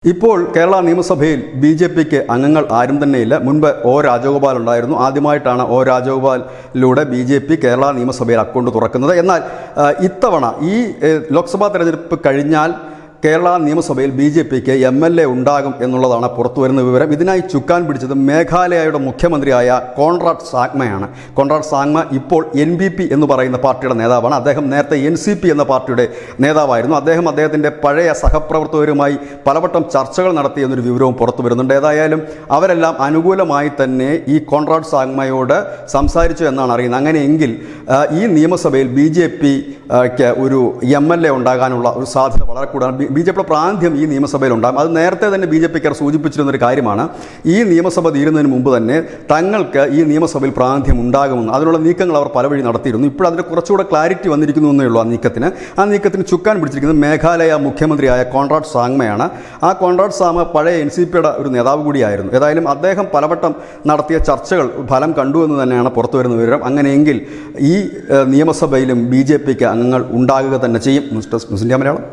ഇപ്പോൾ കേരള നിയമസഭയിൽ ബി.ജെ.പിക്ക് അംഗങ്ങൾ ആരും തന്നെയില്ല. മുൻപ് ഒ രാജഗോപാൽ ഉണ്ടായിരുന്നു. ആദ്യമായിട്ടാണ് ഒ രാജഗോപാലിലൂടെ ബി.ജെ.പി കേരള നിയമസഭയിൽ അക്കൗണ്ട് തുറക്കുന്നത്. എന്നാൽ ഇത്തവണ ഈ ലോക്സഭാ തെരഞ്ഞെടുപ്പ് കഴിഞ്ഞാൽ കേരള നിയമസഭയിൽ ബി.ജെ.പിക്ക് എം.എൽ.എ ഉണ്ടാകും എന്നുള്ളതാണ് പുറത്തുവരുന്ന വിവരം. ഇതിനായി ചുക്കാൻ പിടിച്ചത് മേഘാലയയുടെ മുഖ്യമന്ത്രിയായ കോൺറാഡ് സാങ്മയാണ്. കോൺറാഡ് സാങ്മ ഇപ്പോൾ NPP എന്ന് പറയുന്ന പാർട്ടിയുടെ നേതാവാണ്. അദ്ദേഹം നേരത്തെ NCP എന്ന പാർട്ടിയുടെ നേതാവായിരുന്നു. അദ്ദേഹത്തിൻ്റെ പഴയ സഹപ്രവർത്തകരുമായി പലവട്ടം ചർച്ചകൾ നടത്തിയെന്നൊരു വിവരവും പുറത്തു വരുന്നുണ്ട്. ഏതായാലും അവരെല്ലാം അനുകൂലമായി തന്നെ ഈ കോൺറാഡ് സാങ്മയോട് സംസാരിച്ചു എന്നാണ് അറിയുന്നത്. അങ്ങനെയെങ്കിൽ ഈ നിയമസഭയിൽ ബി.ജെ.പിക്ക് ഒരു എം.എൽ.എ ഉണ്ടാകാനുള്ള ഒരു സാധ്യത വളരെ കൂടുതലാണ്. ബി.ജെ.പിയുടെ പ്രാതിനിധ്യം ഈ നിയമസഭയിൽ ഉണ്ടാകും. അത് നേരത്തെ തന്നെ ബി.ജെ.പിക്കാർ സൂചിപ്പിച്ചിരുന്നൊരു കാര്യമാണ്. ഈ നിയമസഭ തീരുന്നതിന് മുമ്പ് തന്നെ തങ്ങൾക്ക് ഈ നിയമസഭയിൽ പ്രാതിനിധ്യം ഉണ്ടാകുമെന്ന് അതിനുള്ള നീക്കങ്ങൾ അവർ പല വഴി നടത്തിയിരുന്നു. ഇപ്പോൾ അതിന് കുറച്ചുകൂടെ ക്ലാരിറ്റി വന്നിരിക്കുന്നു എന്നേ ഉള്ളൂ. ആ നീക്കത്തിന് ചുക്കാൻ പിടിച്ചിരിക്കുന്നത് മേഘാലയ മുഖ്യമന്ത്രിയായ കോൺറാഡ് സാങ്മയാണ്. ആ കോൺറാഡ് സാങ്മ പഴയ NCPയുടെ ഒരു നേതാവ് കൂടിയായിരുന്നു. ഏതായാലും അദ്ദേഹം പലവട്ടം നടത്തിയ ചർച്ചകൾ ഫലം കണ്ടു എന്ന് തന്നെയാണ് പുറത്തു വരുന്ന വിവരം. അങ്ങനെയെങ്കിൽ ഈ നിയമസഭയിലും ബി.ജെ.പിക്ക് അംഗങ്ങൾ ഉണ്ടാകുക തന്നെ ചെയ്യും. News desk news India Malayalam.